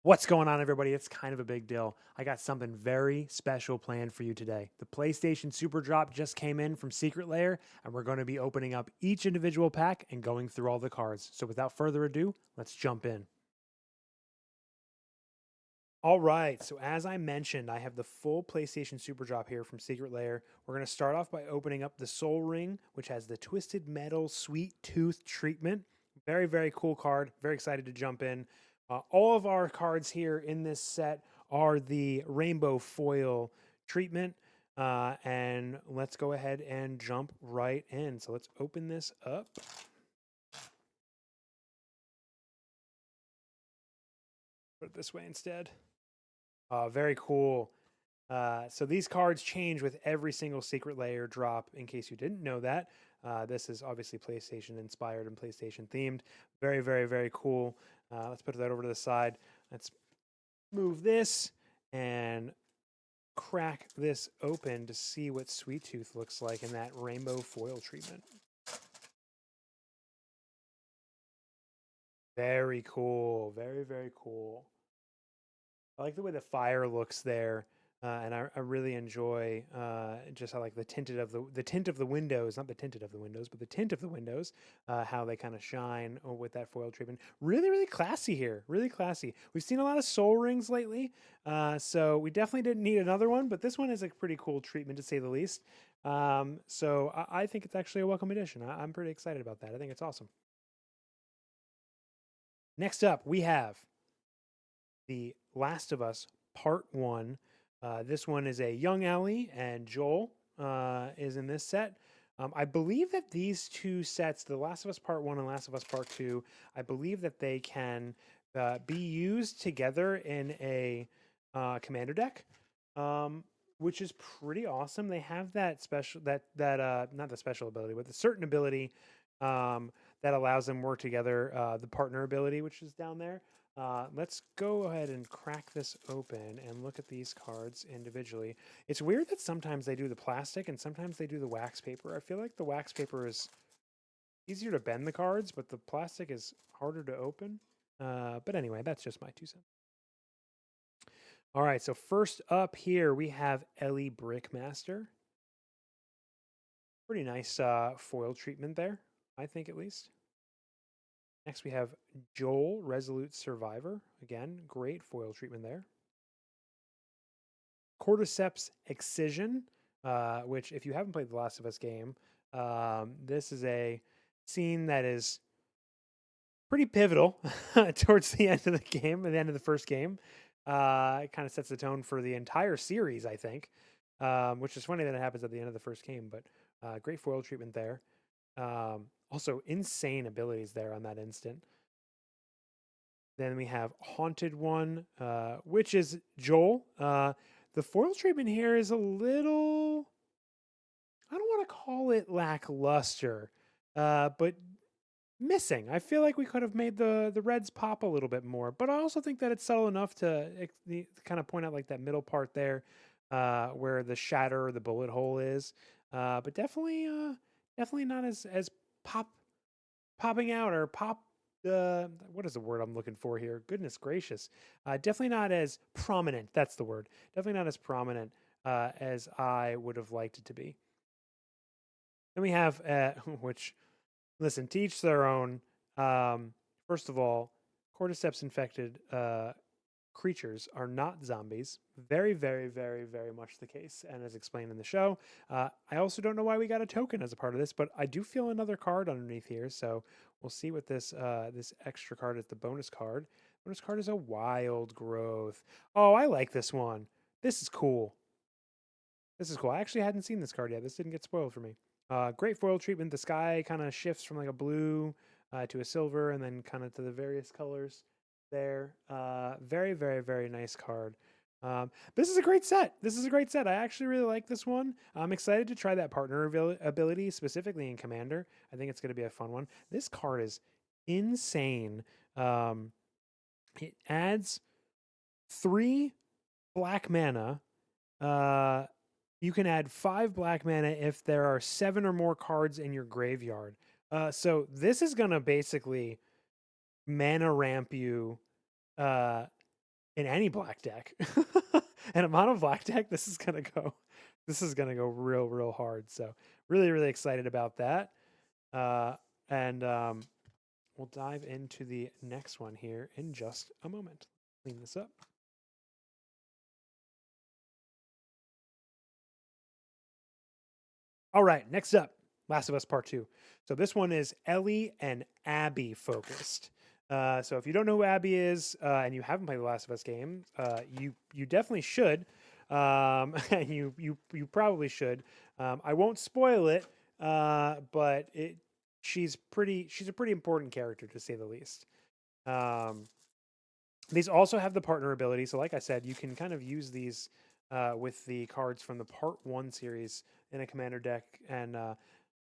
What's going on, everybody? It's kind of a big deal. I got something very special planned for you today. The PlayStation Super Drop just came in from Secret Lair, and we're going to be opening up each individual pack and going through all the cards. So without further ado, let's jump in. All right, so as I mentioned, I have the full PlayStation Super Drop here from Secret Lair. We're going to start off by opening up the Soul Ring, which has the Twisted Metal Sweet Tooth treatment. Very, very cool card. Very excited to jump in. All of our cards here in this set are the Rainbow Foil treatment. And let's go ahead and jump right in. So let's open this up. Put it this way instead. Very cool. So these cards change with every single Secret Lair drop, in case you didn't know that. This is obviously PlayStation inspired and PlayStation themed. Very, very, very cool. Let's put that over to the side. Let's move this and crack this open to see what Sweet Tooth looks like in that rainbow foil treatment. Very cool. Very, very cool. I like the way the fire looks there, and I really enjoy just how like the tinted of the tint of the windows, not the tinted of the windows, but the tint of the windows, how they kind of shine with that foil treatment. Really, really classy here. Really classy. We've seen a lot of soul rings lately, so we definitely didn't need another one, but this one is a pretty cool treatment to say the least. So I think it's actually a welcome addition. I'm pretty excited about that. I think it's awesome. Next up, we have The Last of Us Part 1. This one is a young Ellie, and Joel is in this set. I believe that these two sets, The Last of Us Part 1 and Last of Us Part 2, I believe that they can be used together in a commander deck, which is pretty awesome. They have that special, not the special ability, but the certain ability that allows them work together, the partner ability, which is down there. Let's go ahead and crack this open and look at these cards individually. It's weird that sometimes they do the plastic and sometimes they do the wax paper. I feel like the wax paper is easier to bend the cards, but the plastic is harder to open. But anyway, that's just my 2 cents. All right, so first up here we have Ellie Brickmaster. Pretty nice foil treatment there, I think at least. Next, we have Joel, Resolute Survivor. Again, great foil treatment there. Cordyceps Excision, which, if you haven't played the Last of Us game, this is a scene that is pretty pivotal towards the end of the game, at the end of the first game. It kind of sets the tone for the entire series, I think, which is funny that it happens at the end of the first game, but great foil treatment there. Also, insane abilities there on that instant. Then we have Haunted One, which is Joel. The foil treatment here is a little, I don't want to call it lackluster, but missing. I feel like we could have made the reds pop a little bit more, but I also think that it's subtle enough to kind of point out like that middle part there, where the shatter or the bullet hole is. But definitely not as popping out or what is the word I'm looking for here? Goodness gracious. Definitely not as prominent. That's the word. Definitely not as prominent as I would have liked it to be. Then we have, which, listen, to each their own. First of all, cordyceps infected creatures are not zombies. Very, very, very, very much the case, and as explained in the show. I also don't know why we got a token as a part of this, but I do feel another card underneath here, so we'll see what this this extra card is. The bonus card. Bonus card is a Wild Growth. Oh, I like this one. This is cool. This is cool. I actually hadn't seen this card yet. This didn't get spoiled for me. Great foil treatment. The sky kind of shifts from like a blue to a silver, and then kind of to the various colors there. Very, very, very nice card. This is a great set. This is a great set. I actually really like this one. I'm excited to try that partner ability, specifically in Commander. I think it's going to be a fun one. This card is insane. It adds 3 black mana. You can add 5 black mana if there are 7 or more cards in your graveyard. So this is going to basically mana ramp you in any black deck. And a mono black deck, this is gonna go real hard. So really excited about that. And we'll dive into the next one here in just a moment. Clean this up. All right, next up, Last of Us Part 2. So this one is Ellie and Abby focused. So if you don't know who Abby is and you haven't played the Last of Us game, you definitely should, and you probably should. I won't spoil it, but she's a pretty important character to say the least. These also have the partner ability. So, like I said, you can kind of use these with the cards from the Part 1 series in a commander deck and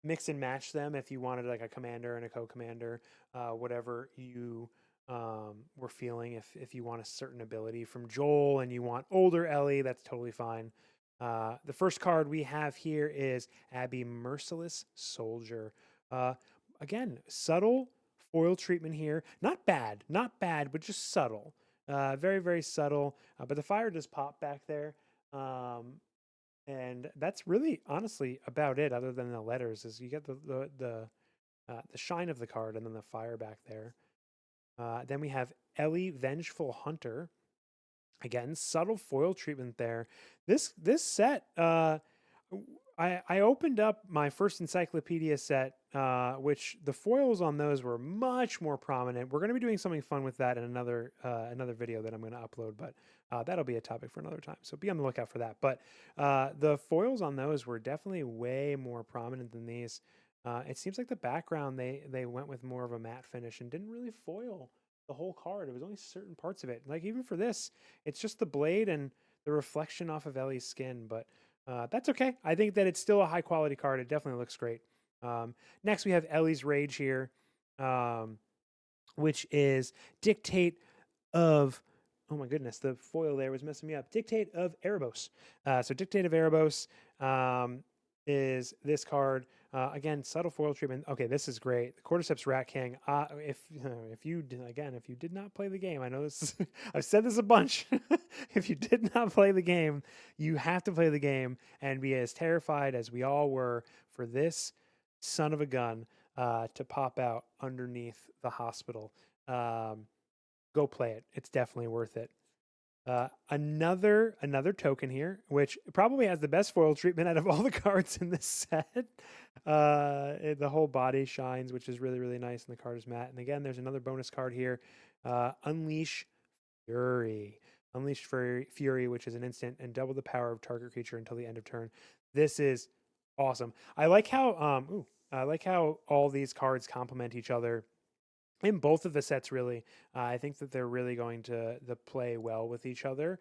mix and match them if you wanted like a commander and a co-commander, whatever you were feeling. If you want a certain ability from Joel and you want older Ellie, that's totally fine. The first card we have here is Abby Merciless Soldier. Again, subtle foil treatment here. Not bad, but just subtle. Very subtle. But the fire does pop back there. And that's really honestly about it, other than the letters, is you get the shine of the card and then the fire back there. Then we have Ellie Vengeful Hunter. Again, subtle foil treatment there. This set, I opened up my first encyclopedia set, which the foils on those were much more prominent. We're going to be doing something fun with that in another video that I'm going to upload, but that'll be a topic for another time. So be on the lookout for that. But the foils on those were definitely way more prominent than these. It seems like the background they went with more of a matte finish and didn't really foil the whole card. It was only certain parts of it. Like even for this, it's just the blade and the reflection off of Ellie's skin, but that's okay. I think that it's still a high quality card. It definitely looks great. Next, we have Ellie's Rage here, which is Dictate of. Oh my goodness, the foil there was messing me up. Dictate of Erebos. So Dictate of Erebos is this card. Again, subtle foil treatment. Okay, this is great. The Cordyceps Rat King. If you did not play the game, I know this. I've said this a bunch. If you did not play the game, you have to play the game and be as terrified as we all were for this son of a gun to pop out underneath the hospital. Go play it. It's definitely worth it. Another token here, which probably has the best foil treatment out of all the cards in this set. The whole body shines, which is really nice, and the card is matte. And again, there's another bonus card here, Unleash Fury. Unleash Fury, which is an instant and double the power of target creature until the end of turn. This is awesome. I like how all these cards complement each other in both of the sets. Really, I think that they're really going to play well with each other.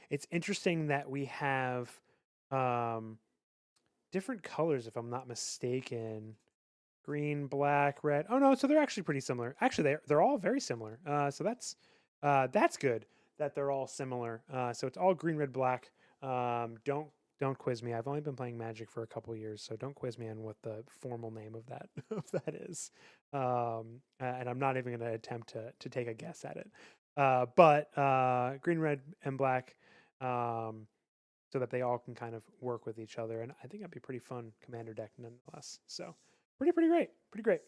It's interesting that we have different colors, if I'm not mistaken. Green, black, red. Oh no, so they're actually pretty similar. Actually, they're all very similar. So that's good that they're all similar. So it's all green, red, black. Don't quiz me. I've only been playing Magic for a couple years, so don't quiz me on what the formal name of that is. And I'm not even going to attempt to take a guess at it. But green, red, and black, so that they all can kind of work with each other. And I think that'd be pretty fun commander deck nonetheless. So pretty great. Pretty great.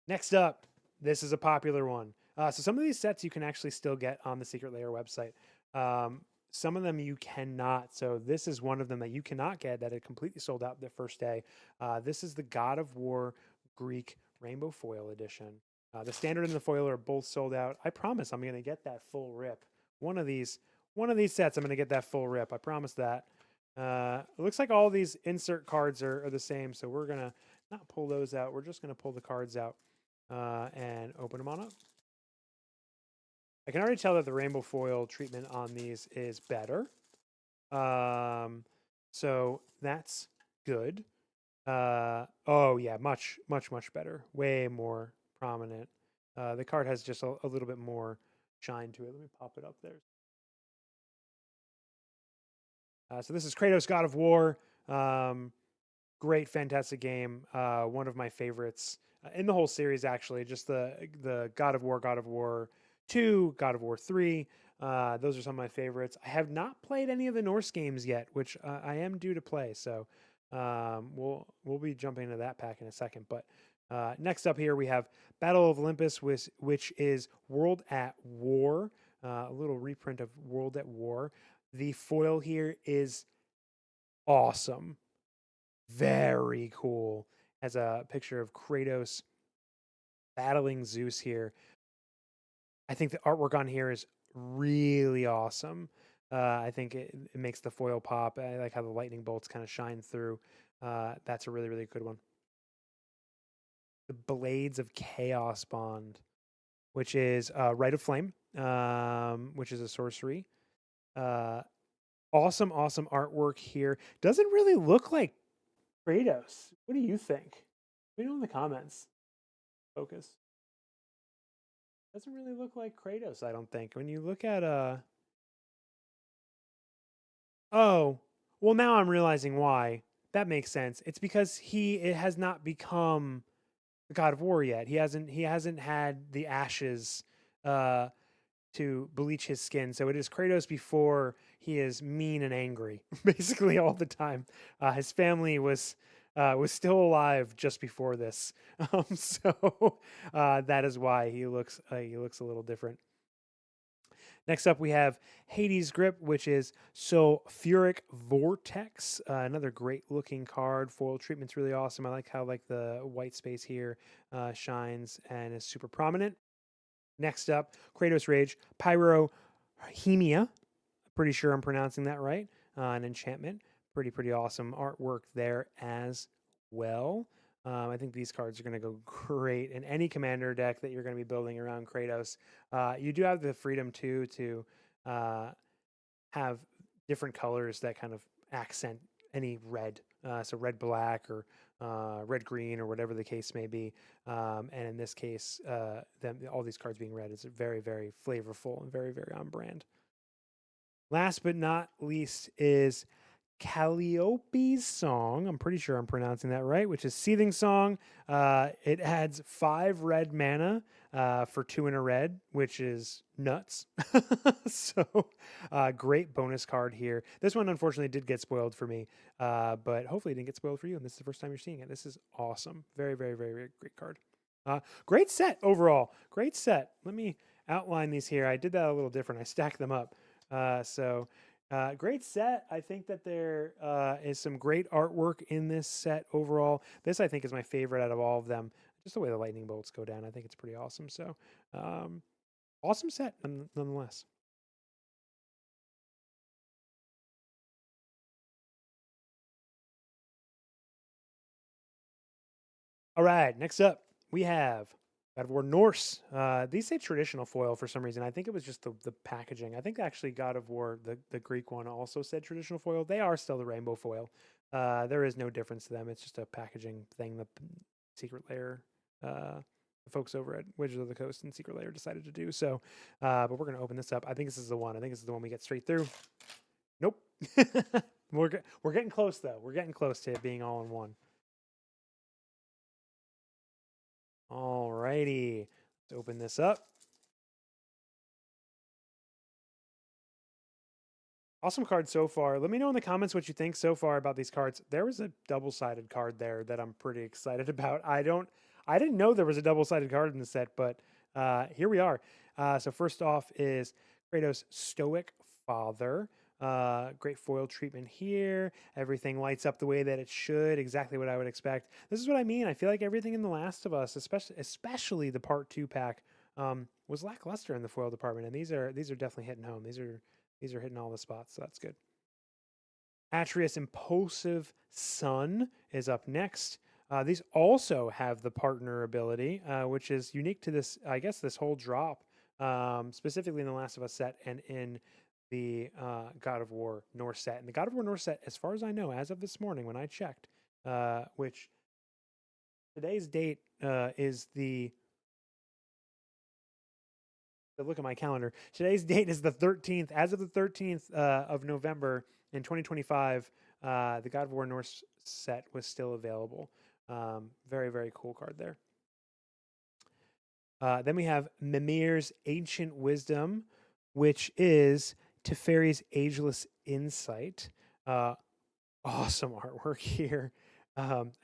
Next up, this is a popular one. So some of these sets you can actually still get on the Secret Lair website. Some of them you cannot. So this is one of them that you cannot get that it completely sold out the first day. This is the God of War Greek Rainbow Foil Edition. The standard and the foil are both sold out. I promise I'm going to get that full rip. One of these sets I'm going to get that full rip. I promise that. It looks like all these insert cards are the same, so we're going to not pull those out. We're just going to pull the cards out and open them on up. I can already tell that the rainbow foil treatment on these is better. So that's good. Oh yeah, much better. Way more prominent. The card has just a little bit more shine to it. Let me pop it up there. So this is Kratos, God of War. Great, fantastic game. One of my favorites in the whole series, actually. Just the God of War 2, God of War 3. Those are some of my favorites. I have not played any of the Norse games yet, which I am due to play. So we'll be jumping into that pack in a second. But next up here we have Battle of Olympus, which is World at War. A little reprint of World at War. The foil here is awesome. Very cool. Has a picture of Kratos battling Zeus here. I think the artwork on here is really awesome. I think it makes the foil pop. I like how the lightning bolts kind of shine through. That's a really, really good one. The Blades of Chaos Bond, which is Rite of Flame, which is a sorcery. Awesome, awesome artwork here. Doesn't really look like Kratos. What do you think? Let me know in the comments. Focus. Doesn't really look like Kratos, I don't think. When you look at oh, well now I'm realizing why. That makes sense. It's because it has not become the God of War yet. He hasn't had the ashes uh to bleach his skin. So it is Kratos before he is mean and angry, basically all the time. His family was still alive just before this, so that is why he looks a little different. Next up, we have Hades Grip, which is Sulfuric Vortex. Another great looking card. Foil treatment's really awesome. I like how the white space here shines and is super prominent. Next up, Kratos Rage, Pyrohemia. Pretty sure I'm pronouncing that right. An enchantment. Pretty awesome artwork there as well. I think these cards are going to go great in any commander deck that you're going to be building around Kratos. You do have the freedom too to have different colors that kind of accent any red. So red black or red green or whatever the case may be. And in this case, all these cards being red is very, very flavorful and very, very on brand. Last but not least is Calliope's Song. I'm pretty sure I'm pronouncing that right, which is Seething Song. It adds 5 red mana for 2 in a red, which is nuts. So, great bonus card here. This one, unfortunately, did get spoiled for me, but hopefully it didn't get spoiled for you. And this is the first time you're seeing it. This is awesome. Very, very, very, very great card. Great set overall. Great set. Let me outline these here. I did that a little different. I stacked them up. Great set. I think that there is some great artwork in this set overall. This, I think, is my favorite out of all of them. Just the way the lightning bolts go down. I think it's pretty awesome. So, awesome set nonetheless. All right, next up, we have God of War Norse. These say traditional foil for some reason. I think it was just the packaging. I think actually God of War, the Greek one, also said traditional foil. They are still the rainbow foil. There is no difference to them. It's just a packaging thing. The Secret Lair, the folks over at Wizards of the Coast and Secret Lair decided to do. So, but we're going to open this up. I think this is the one. I think this is the one we get straight through. Nope. we're getting close though. We're getting close to it being all in one. Alrighty, let's open this up. Awesome card so far. Let me know in the comments what you think so far about these cards. There was a double-sided card there that I'm pretty excited about. I didn't know there was a double-sided card in the set, but here we are. So first off is Kratos Stoic Father. Great foil treatment here. Everything lights up the way that it should. Exactly what I would expect. This is what I mean. I feel like everything in The Last of Us, especially the Part 2 pack, was lackluster in the foil department, and these are definitely hitting home. These are hitting all the spots, so that's good. Atreus Impulsive Sun is up next. These also have the partner ability, which is unique to this, I guess, this whole drop, specifically in the Last of Us set and in the God of War Norse set. And the God of War Norse set, as far as I know, as of this morning when I checked, which today's date is the look at my calendar. Today's date is the 13th. As of the 13th of November in 2025, the God of War Norse set was still available. Very, very cool card there. Then we have Mimir's Ancient Wisdom, which is Teferi's Ageless Insight. Awesome artwork here.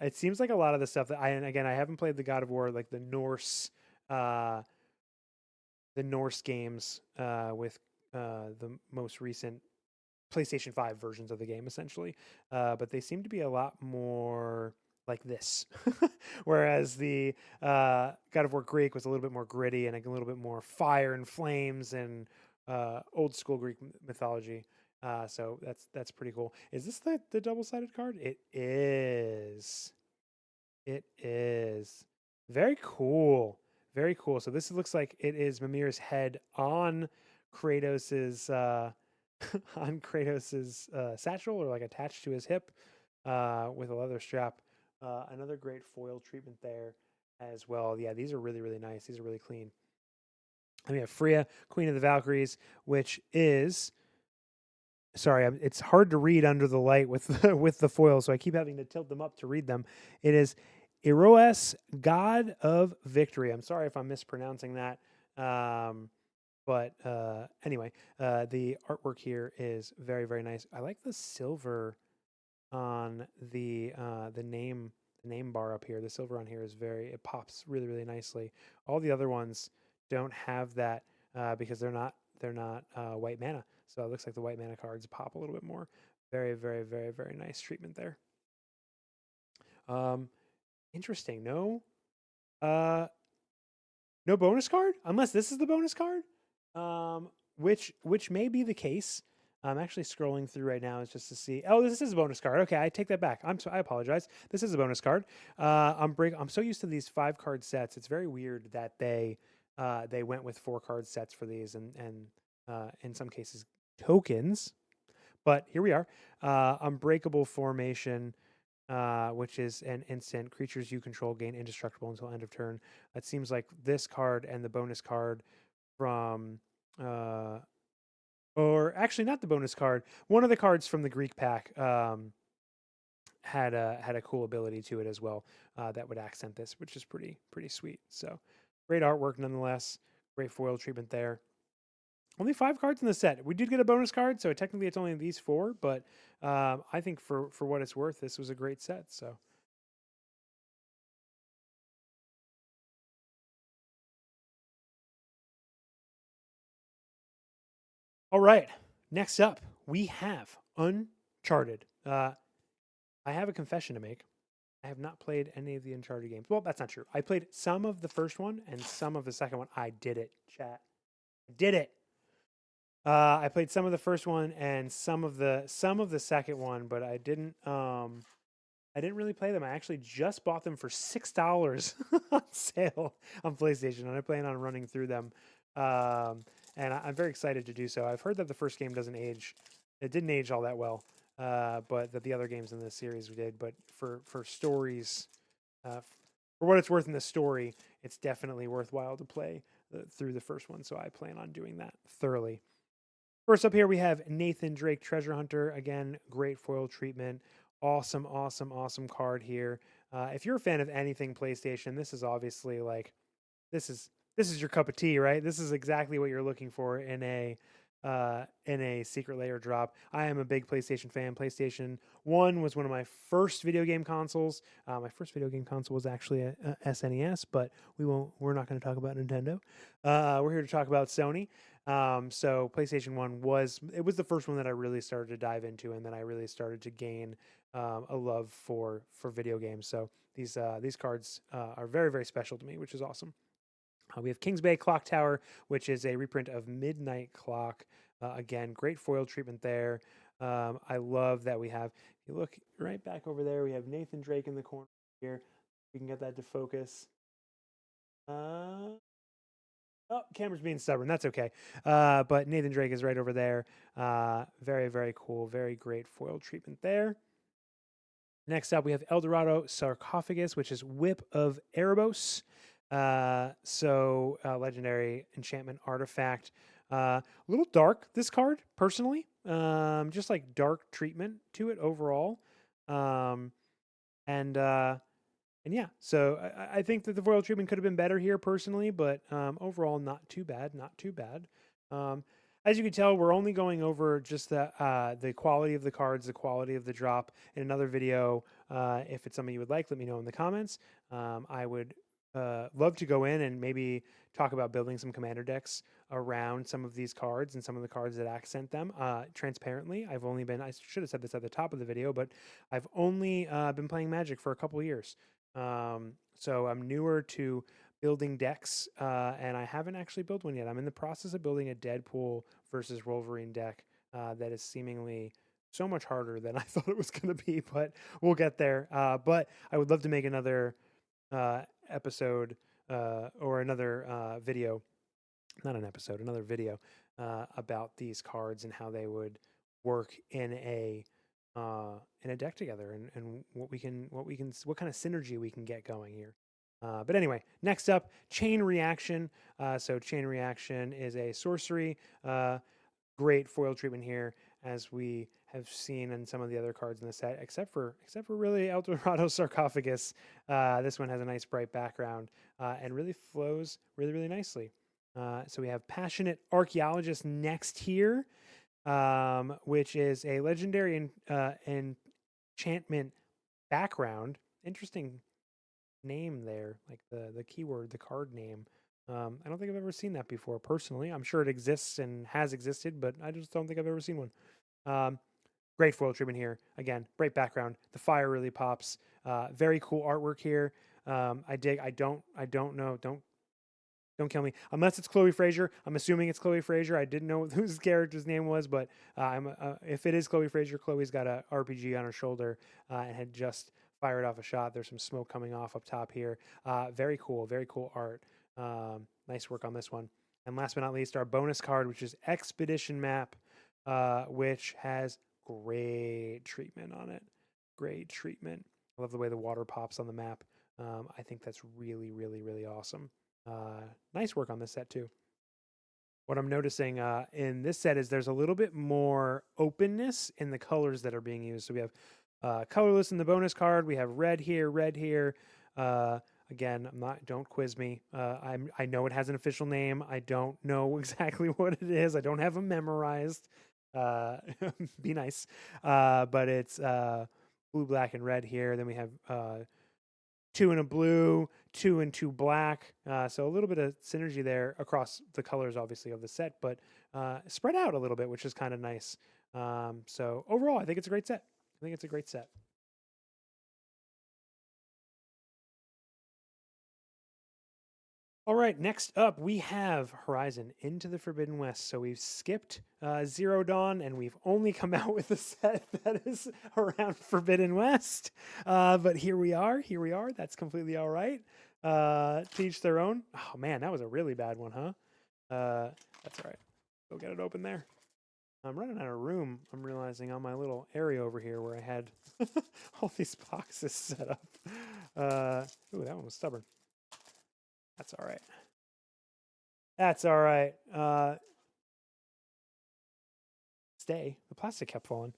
It seems like a lot of the stuff that and again, I haven't played the God of War, like uh, the Norse games with the most recent PlayStation 5 versions of the game, essentially. But they seem to be a lot more like this. Whereas the God of War Greek was a little bit more gritty and a little bit more fire and flames and old school Greek mythology. So that's pretty cool. Is this the double sided card? It is. It is. Very cool. Very cool. So this looks like it is Mimir's head on Kratos's on Kratos's satchel, or like attached to his hip with a leather strap. Another great foil treatment there as well. Yeah, these are really, really nice. These are really clean. And we have Freya, Queen of the Valkyries, which is sorry, it's hard to read under the light with with the foil, so I keep having to tilt them up to read them. It is Eros, God of Victory. I'm sorry if I'm mispronouncing that. But anyway, the artwork here is very, very nice. I like the silver on the name bar up here. The silver on here is it pops really, really nicely. All the other ones don't have that because they're not white mana. So it looks like the white mana cards pop a little bit more. Very, very, very, very nice treatment there. Interesting. Uh, no bonus card unless this is the bonus card. Which may be the case. I'm actually scrolling through right now just to see. Oh, this is a bonus card. Okay, I take that back. I apologize. This is a bonus card. I'm so used to these 5-card sets. It's very weird that they went with 4-card sets for these, and in some cases tokens. But here we are. Unbreakable Formation, which is an instant. Creatures you control gain indestructible until end of turn. It seems like this card and the bonus card from or actually not the bonus card. One of the cards from the Greek pack had a cool ability to it as well that would accent this, which is pretty sweet. So great artwork nonetheless. Great foil treatment there. Only 5 cards in the set. We did get a bonus card, so technically it's only these 4. But I think for what it's worth, this was a great set. So. All right. Next up, we have Uncharted. I have a confession to make. I have not played any of the Uncharted games. Well, that's not true. I played some of the first one and some of the second one. I did it, chat. I did it. I played some of the first one and some of the second one, but I didn't really play them. I actually just bought them for $6 on sale on PlayStation, and I plan on running through them. And I'm very excited to do so. I've heard that the first game doesn't age; it didn't age all that well, but that the other games in this series did. But for stories, for what it's worth in the story, it's definitely worthwhile to play through the first one. So I plan on doing that thoroughly. First up here, we have Nathan Drake, Treasure Hunter. Again, great foil treatment. Awesome, awesome, awesome card here. If you're a fan of anything PlayStation, this is obviously like this is your cup of tea, right? This is exactly what you're looking for in a Secret Lair drop. I am a big PlayStation fan. PlayStation 1 was one of my first video game consoles. My first video game console was actually a SNES, but we're not going to talk about Nintendo. We're here to talk about Sony. So PlayStation 1 was the first one that I really started to dive into, and then I really started to gain a love for video games. So these cards are very, very special to me, which is awesome. We have Kings Bay Clock Tower, which is a reprint of Midnight Clock. Again, great foil treatment there. I love that we have, if you look right back over there, we have Nathan Drake in the corner here. We can get that to focus. Oh, camera's being stubborn. That's okay. But Nathan Drake is right over there. Very, very cool. Very great foil treatment there. Next up, we have Eldorado Sarcophagus, which is Whip of Erebos. Legendary enchantment artifact. A little dark, this card, personally. Just like dark treatment to it overall. And yeah, so I think that the foil treatment could have been better here personally, but overall, not too bad, not too bad. Um, as you can tell, we're only going over just the quality of the cards, the quality of the drop. In another video, if it's something you would like, let me know in the comments. I would love to go in and maybe talk about building some commander decks around some of these cards and some of the cards that accent them. Transparently, I should have said this at the top of the video, but I've only been playing Magic for a couple years. So I'm newer to building decks, and I haven't actually built one yet. I'm in the process of building a Deadpool versus Wolverine deck that is seemingly so much harder than I thought it was going to be, but we'll get there. But I would love to make another episode or another video, not an episode, another video about these cards and how they would work in a deck together, and what kind of synergy we can get going here. But anyway, next up, Chain Reaction. So Chain Reaction is a sorcery. Great foil treatment here, as we have seen in some of the other cards in the set, except for really El Dorado Sarcophagus. This one has a nice bright background and really flows really nicely. So we have Passionate Archaeologist next here, which is a legendary enchantment background. Interesting name there, like the keyword, the card name. I don't think I've ever seen that before personally. I'm sure it exists and has existed, but I just don't think I've ever seen one. Great foil treatment here. Again, great background. The fire really pops. Very cool artwork here. I dig. I don't know. Don't kill me. Unless it's Chloe Frazier. I'm assuming it's Chloe Frazier. I didn't know whose character's name was, but if it is Chloe Frazier, Chloe's got a RPG on her shoulder and had just fired off a shot. There's some smoke coming off up top here. Very cool. Very cool art. Nice work on this one. And last but not least, our bonus card, which is Expedition Map, which has great treatment on it. Great treatment. I love the way the water pops on the map. I think that's really awesome. Nice work on this set too. What I'm noticing in this set is there's a little bit more openness in the colors that are being used. So we have colorless in the bonus card. We have red here, red here. Again, don't quiz me. I know it has an official name. I don't know exactly what it is. I don't have them memorized. Be nice. But it's blue, black, and red here. Then we have 2 in a blue, 2 and 2 black. So a little bit of synergy there across the colors, obviously, of the set, but spread out a little bit, which is kind of nice. So overall, I think it's a great set. I think it's a great set. All right, next up we have Horizon Into the Forbidden West. So we've skipped Zero Dawn and we've only come out with a set that is around Forbidden West. But here we are. Here we are. That's completely all right. To each their own. Oh man, that was a really bad one, huh? That's all right. Go get it open there. I'm running out of room. I'm realizing on my little area over here where I had all these boxes set up. Ooh, that one was stubborn. That's all right. That's all right. Stay. The plastic kept falling.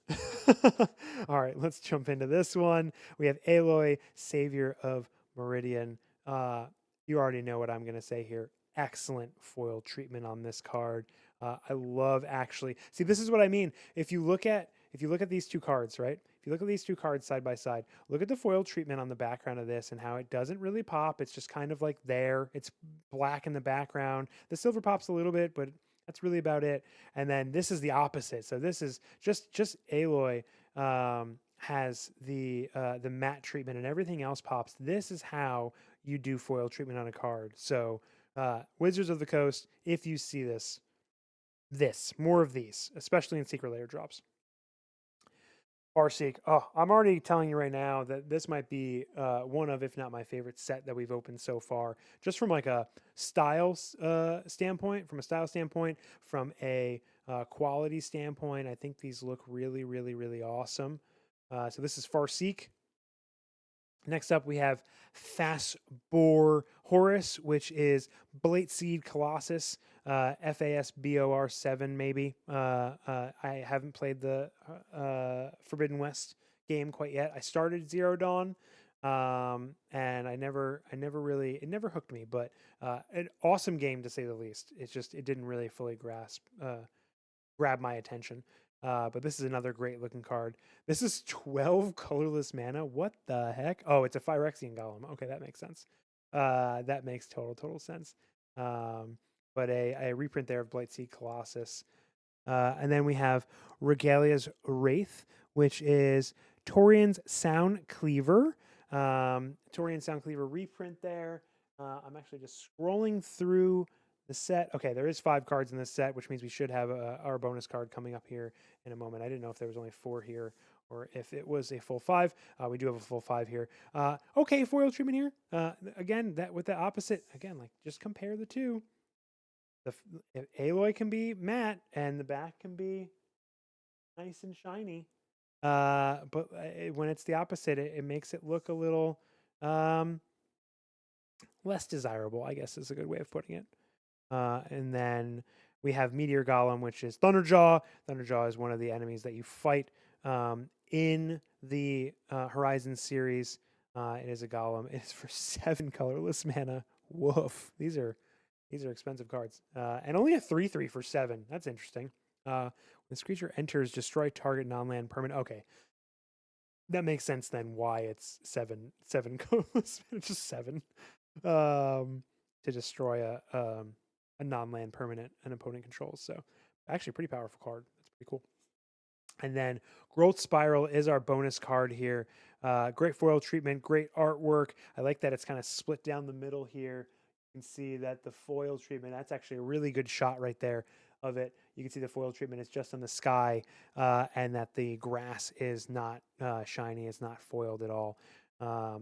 All right, let's jump into this one. We have Aloy, Savior of Meridian. You already know what I'm going to say here. Excellent foil treatment on this card. I love actually. See, this is what I mean. If you look at these two cards, right? If you look at these two cards side by side, look at the foil treatment on the background of this and how it doesn't really pop. It's just kind of like there. It's black in the background. The silver pops a little bit, but that's really about it. And then this is the opposite. So this is just Aloy has the matte treatment and everything else pops. This is how you do foil treatment on a card. So Wizards of the Coast, if you see this, more of these, especially in Secret Lair drops. Farseek. Oh, I'm already telling you right now that this might be one of, if not my favorite set that we've opened so far. Just from like a style standpoint, from a quality standpoint, I think these look really awesome. So this is Farseek. Next up, we have Fastbor Horus, which is Blade Seed Colossus, FASBOR 7, maybe. I haven't played the Forbidden West game quite yet. I started Zero Dawn, and I never really, it never hooked me. But an awesome game to say the least. It's just it didn't really fully grab my attention. But this is another great looking card. This is 12 colorless mana. What the heck? Oh, it's a Phyrexian Golem. Okay, that makes sense. That makes total sense. Um, but a reprint there of Blightseed Colossus. And then we have Regalia's Wraith, which is Torian's Sound Cleaver. Torian Sound Cleaver reprint there. I'm actually just scrolling through the set. Okay, there is 5 cards in this set, which means we should have our bonus card coming up here in a moment. I didn't know if there was only 4 here or if it was a full 5. We do have a full 5 here. Okay, foil treatment here. Again, that with the opposite. Again, like just compare the two. Aloy can be matte and the back can be nice and shiny. But when it's the opposite, it makes it look a little less desirable, I guess is a good way of putting it. And then we have Meteor Golem, which is Thunderjaw. Thunderjaw is one of the enemies that you fight in the Horizon series. It is a golem. It is for 7 colorless mana. Woof. These are expensive cards. And only a 3/3 for 7. That's interesting. When this creature enters, destroy target non-land permanent. Okay. That makes sense then why it's 7 colorless. Just 7. To destroy a non-land permanent an opponent controls. So actually a pretty powerful card. That's pretty cool. And then Growth Spiral is our bonus card here. Great foil treatment, great artwork. I like that it's kind of split down the middle here. You can see that the foil treatment, that's actually a really good shot right there of it. You can see the foil treatment is just on the sky and that the grass is not shiny. It's not foiled at all.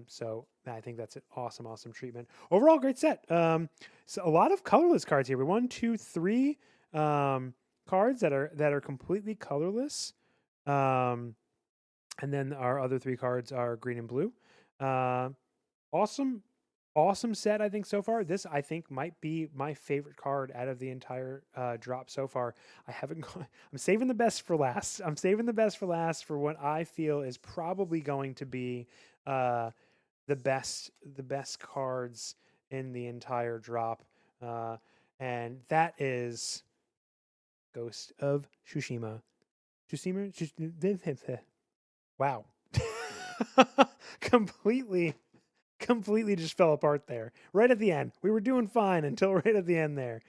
So I think that's an awesome treatment. Overall, great set. So a lot of colorless cards here. We 1, 2, 3 cards that are completely colorless. And then our other 3 cards are green and blue. Awesome set, I think, so far. This, I think, might be my favorite card out of the entire drop so far. I'm saving the best for last. I'm saving the best for last for what I feel is probably going to be the best cards in the entire drop. And that is Ghost of Tsushima. Wow. completely just fell apart there right at the end. We were doing fine until right at the end there.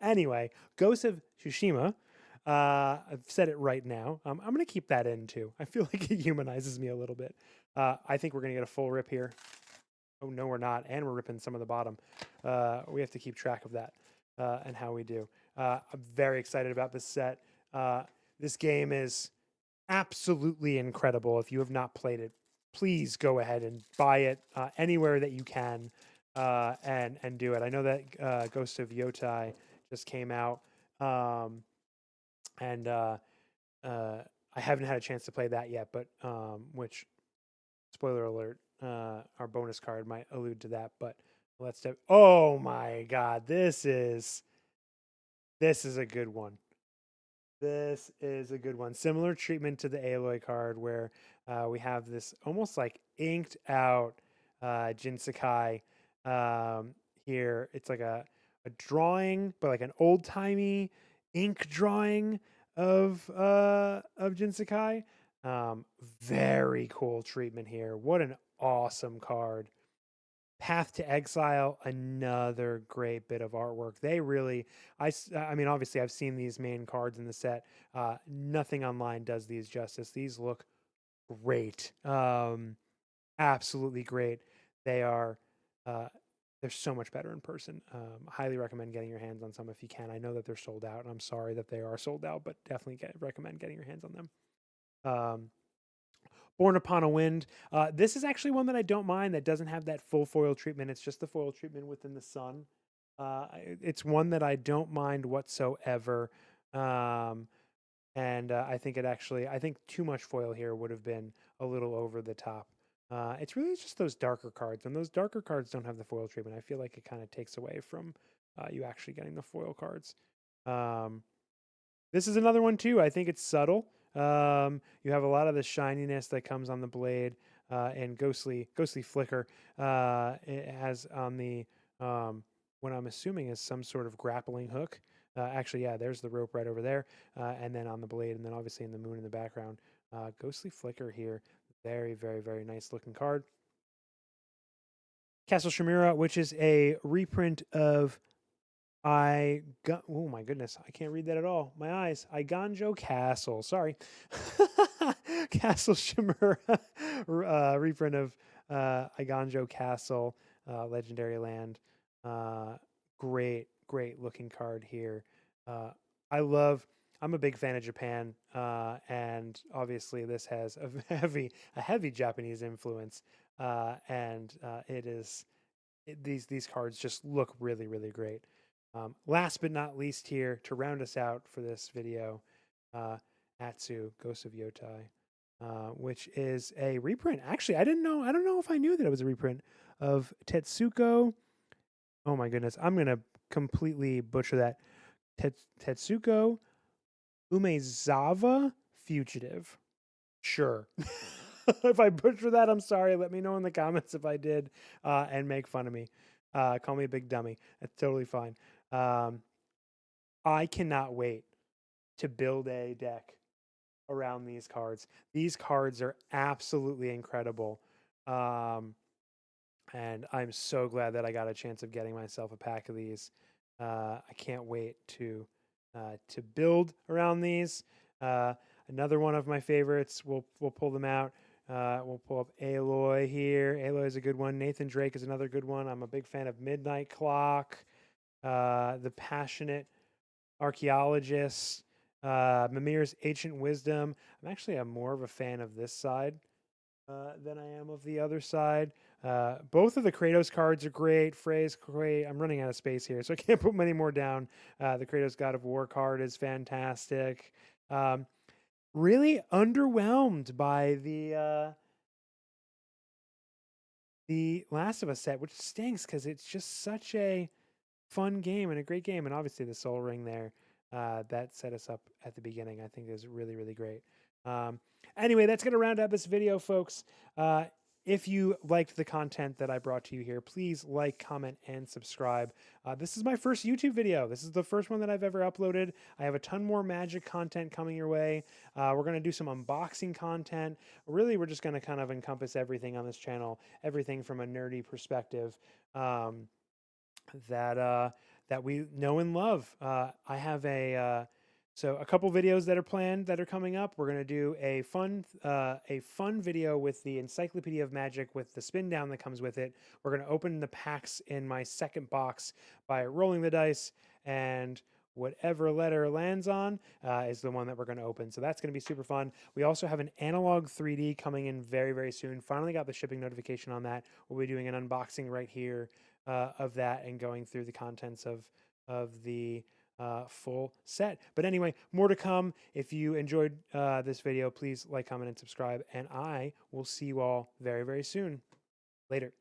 Anyway, Ghost of Tsushima. I've said it right now. I'm going to keep that in too. I feel like it humanizes me a little bit. I think we're going to get a full rip here. Oh, no, we're not. And we're ripping some of the bottom. We have to keep track of that and how we do. I'm very excited about this set. This game is absolutely incredible. If you have not played it, please go ahead and buy it anywhere that you can and do it. I know that Ghost of Yotai just came out, and I haven't had a chance to play that yet. But which, spoiler alert, our bonus card might allude to that. But let's do. Oh my God, this is a good one. This is a good one. Similar treatment to the Aloy card where we have this almost like inked out Jinsakai here. It's like a drawing, but like an old timey ink drawing of Jinsakai. Very cool treatment here. What an awesome card. Path to Exile, another great bit of artwork. They really, I mean, obviously, I've seen these main cards in the set. Nothing online does these justice. These look great, absolutely great. They are, they're so much better in person. Highly recommend getting your hands on some if you can. I know that they're sold out, and I'm sorry that they are sold out, but definitely recommend getting your hands on them. Born Upon a Wind. This is actually one that I don't mind that doesn't have that full foil treatment. It's just the foil treatment within the sun. It's one that I don't mind whatsoever. And I think I think too much foil here would have been a little over the top. It's really just those darker cards. And those darker cards don't have the foil treatment. I feel like it kind of takes away from you actually getting the foil cards. This is another one too. I think it's subtle. You have a lot of the shininess that comes on the blade and ghostly flicker. It has on the what I'm assuming is some sort of grappling hook. Actually, yeah, there's the rope right over there, and then on the blade, and then obviously in the moon in the background. Ghostly flicker here. Very, very, very nice looking card. Castle Chimera, which is a reprint of oh my goodness, I can't read that at all. My eyes. Iganjo Castle. Sorry. Castle Chimera reprint of Iganjo Castle, Legendary Land. Great, great looking card here. I love. I'm a big fan of Japan, and obviously this has a heavy Japanese influence, and it is these cards just look really, really great. Last but not least here, to round us out for this video, Atsu, Ghost of Yotai, which is a reprint. Actually, I don't know if I knew that it was a reprint of Tetsuko. Oh my goodness, I'm going to completely butcher that. Tetsuko Umezawa Fugitive. Sure. If I butcher that, I'm sorry. Let me know in the comments if I did, and make fun of me. Call me a big dummy. That's totally fine. I cannot wait to build a deck around these cards. These cards are absolutely incredible. And I'm so glad that I got a chance of getting myself a pack of these. I can't wait to build around these. Another one of my favorites. We'll pull them out. We'll pull up Aloy here. Aloy is a good one. Nathan Drake is another good one. I'm a big fan of Midnight Clock, The Passionate Archaeologist, Mimir's Ancient Wisdom. I'm actually more of a fan of this side than I am of the other side. Both of the Kratos cards are great. Frey's great. I'm running out of space here, so I can't put many more down. The Kratos God of War card is fantastic. Really underwhelmed by the Last of Us set, which stinks because it's just such a fun game and a great game. And obviously the Soul Ring there that set us up at the beginning, I think is really, really great. Anyway, that's going to round up this video, folks. If you liked the content that I brought to you here, please like, comment, and subscribe. This is my first YouTube video. This is the first one that I've ever uploaded. I have a ton more Magic content coming your way. We're going to do some unboxing content. Really, we're just going to kind of encompass everything on this channel, everything from a nerdy perspective. That we know and love. I have a couple videos that are planned that are coming up. We're gonna do a fun video with the Encyclopedia of Magic with the spin down that comes with it. We're gonna open the packs in my second box by rolling the dice, and whatever letter lands on is the one that we're going to open. So that's going to be super fun. We also have an analog 3D coming in very, very soon. Finally got the shipping notification on that. We'll be doing an unboxing right here of that and going through the contents of the full set. But anyway, more to come. If you enjoyed this video, please like, comment, and subscribe. And I will see you all very, very soon. Later.